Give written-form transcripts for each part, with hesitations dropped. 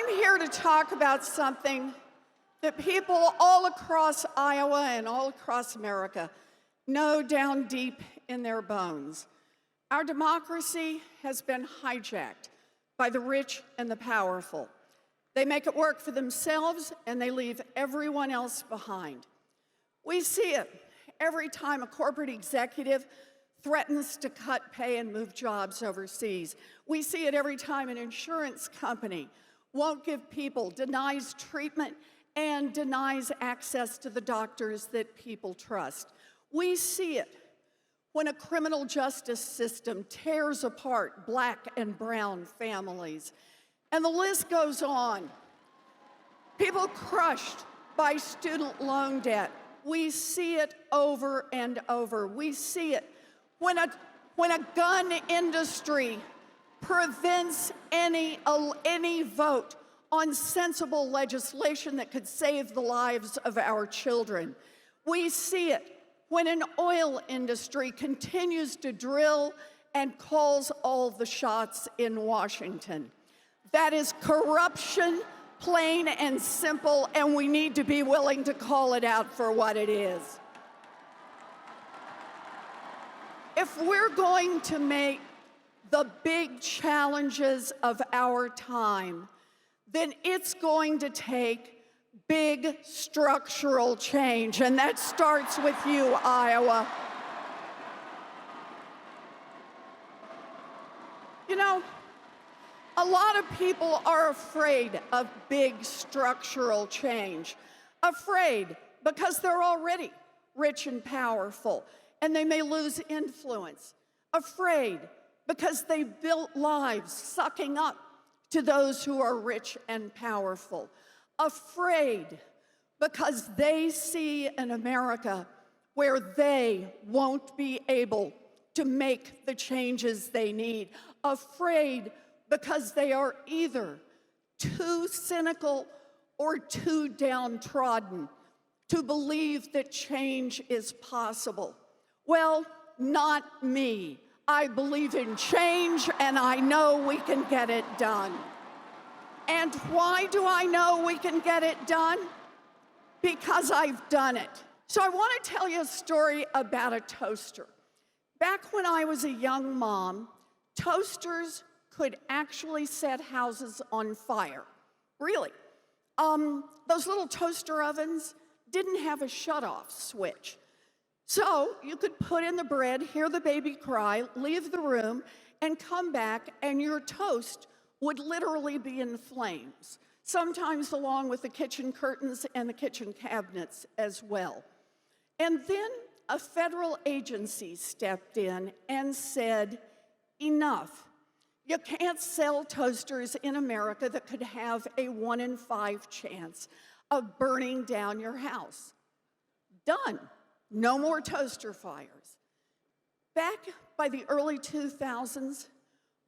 I'm here to talk about something that people all across Iowa and all across America know down deep in their bones. Our democracy has been hijacked by the rich and the powerful. They make it work for themselves and they leave everyone else behind. We see it every time a corporate executive threatens to cut pay and move jobs overseas. We see it every time an insurance company won't give people, denies treatment, and denies access to the doctors that people trust. We see it when a criminal justice system tears apart Black and brown families. And the list goes on. People crushed by student loan debt. We see it over and over. We see it when a gun industry prevents any vote on sensible legislation that could save the lives of our children. We see it when an oil industry continues to drill and calls all the shots in Washington. That is corruption, plain and simple, and we need to be willing to call it out for what it is. If we're going to make the big challenges of our time, then it's going to take big structural change, and that starts with you, Iowa. You know, a lot of people are afraid of big structural change. Afraid because they're already rich and powerful, and they may lose influence. Afraid because they built lives sucking up to those who are rich and powerful. Afraid because they see an America where they won't be able to make the changes they need. Afraid because they are either too cynical or too downtrodden to believe that change is possible. Well, not me. I believe in change, and I know we can get it done. And why do I know we can get it done? Because I've done it. So I want to tell you a story about a toaster. Back when I was a young mom, toasters could actually set houses on fire. Really. Those little toaster ovens didn't have a shut-off switch. So you could put in the bread, hear the baby cry, leave the room, and come back, and your toast would literally be in flames, sometimes along with the kitchen curtains and the kitchen cabinets as well. And then a federal agency stepped in and said, enough. You can't sell toasters in America that could have a 1 in 5 chance of burning down your house. Done. No more toaster fires. Back by the early 2000s,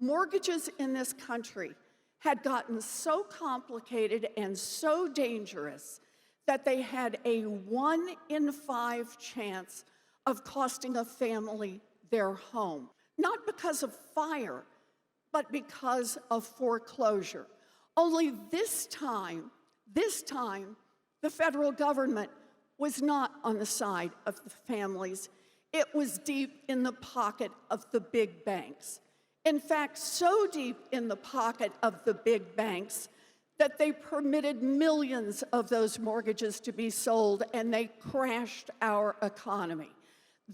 mortgages in this country had gotten so complicated and so dangerous that they had a 1 in 5 chance of costing a family their home. Not because of fire, but because of foreclosure. Only this time, the federal government was not on the side of the families. It was deep in the pocket of the big banks. In fact, so deep in the pocket of the big banks that they permitted millions of those mortgages to be sold, and they crashed our economy.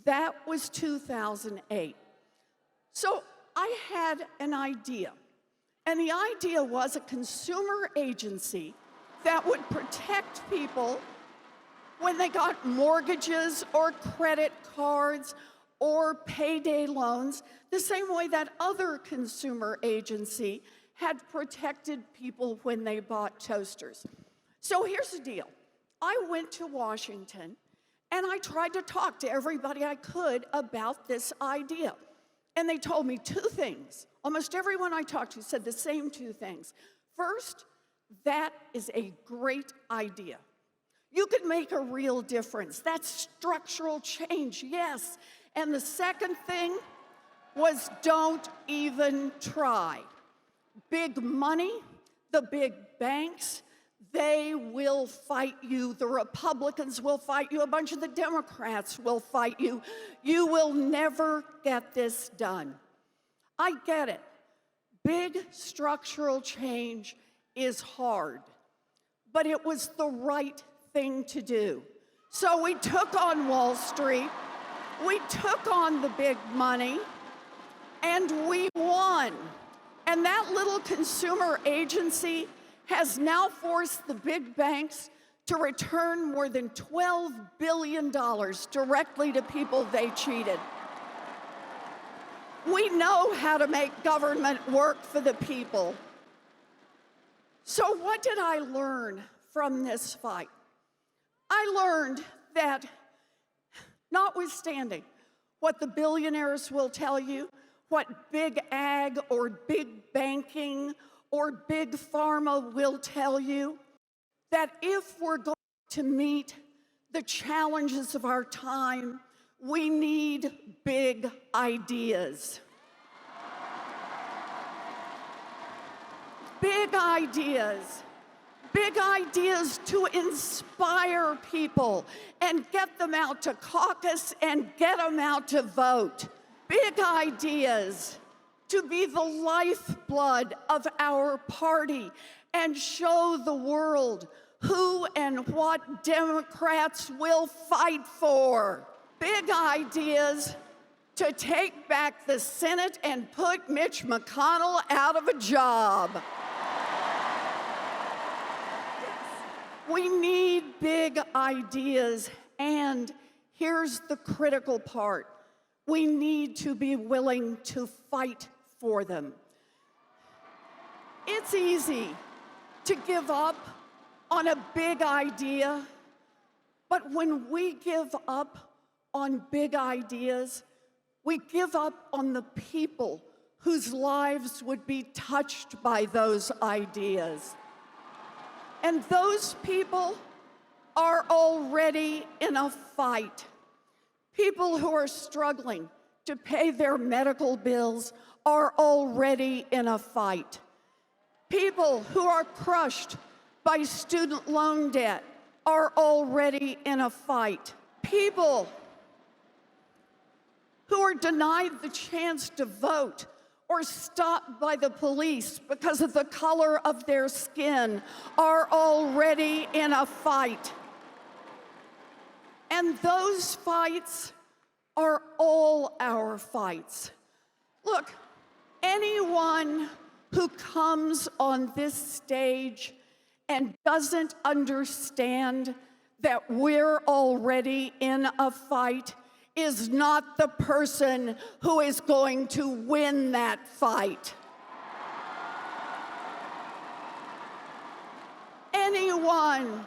That was 2008. So I had an idea, and the idea was a consumer agency that would protect people when they got mortgages or credit cards or payday loans, the same way that other consumer agency had protected people when they bought toasters. So here's the deal. I went to Washington, and I tried to talk to everybody I could about this idea. And they told me 2 things. Almost everyone I talked to said the same 2 things. First, that is a great idea. You could make a real difference. That's structural change, yes. And the second thing was don't even try. Big money, The big banks, they will fight you. The Republicans will fight you. A bunch of the Democrats will fight you. You will never get this done. I get it. Big structural change is hard, but it was the right thing to do. So we took on Wall Street, we took on the big money, and we won. And that little consumer agency has now forced the big banks to return more than $12 billion directly to people they cheated. We know how to make government work for the people. So what did I learn from this fight? I learned that notwithstanding what the billionaires will tell you, what big ag or big banking or big pharma will tell you, that if we're going to meet the challenges of our time, we need big ideas. Big ideas. Big ideas to inspire people and get them out to caucus and get them out to vote. Big ideas to be the lifeblood of our party and show the world who and what Democrats will fight for. Big ideas to take back the Senate and put Mitch McConnell out of a job. We need big ideas, and here's the critical part. We need to be willing to fight for them. It's easy to give up on a big idea, but when we give up on big ideas, we give up on the people whose lives would be touched by those ideas. And those people are already in a fight. People who are struggling to pay their medical bills are already in a fight. People who are crushed by student loan debt are already in a fight. People who are denied the chance to vote or stopped by the police because of the color of their skin are already in a fight. And those fights are all our fights. Look, anyone who comes on this stage and doesn't understand that we're already in a fight is not the person who is going to win that fight. Anyone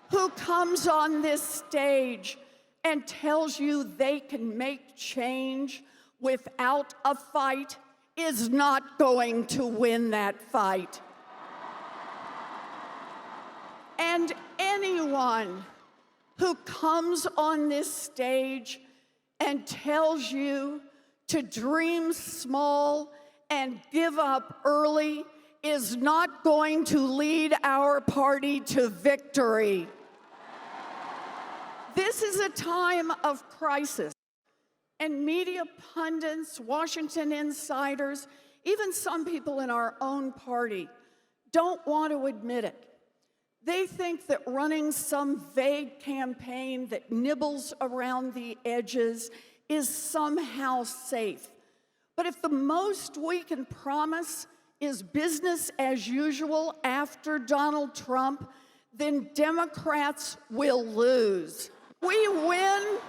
who comes on this stage and tells you they can make change without a fight is not going to win that fight. And anyone who comes on this stage and tells you to dream small and give up early is not going to lead our party to victory. This is a time of crisis, and media pundits, Washington insiders, even some people in our own party don't want to admit it. They think that running some vague campaign that nibbles around the edges is somehow safe. But if the most we can promise is business as usual after Donald Trump, then Democrats will lose. We win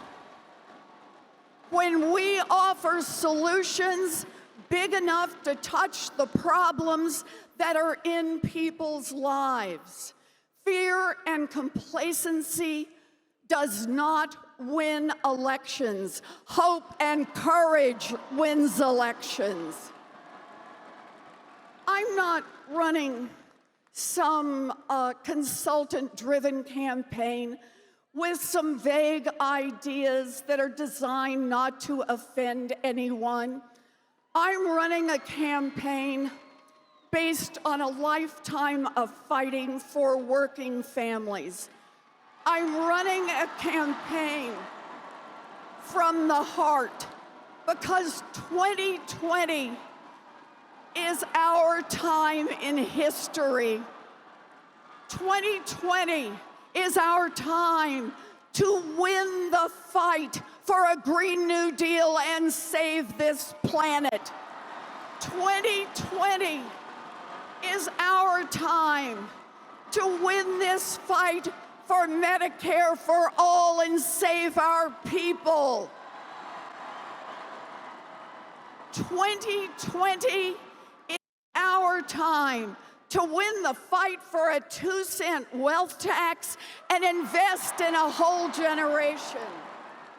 when we offer solutions big enough to touch the problems that are in people's lives. Fear and complacency does not win elections. Hope and courage wins elections. I'm not running some consultant-driven campaign with some vague ideas that are designed not to offend anyone. I'm running a campaign based on a lifetime of fighting for working families. I'm running a campaign from the heart because 2020 is our time in history. 2020 is our time to win the fight for a Green New Deal and save this planet. 2020 is our time to win this fight for Medicare for all and save our people. 2020 is our time to win the fight for a 2-cent wealth tax and invest in a whole generation.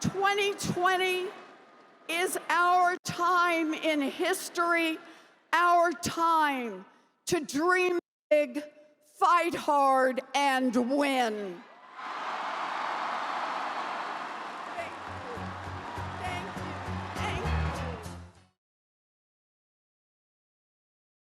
2020 is our time in history, our time to dream big, fight hard, and win.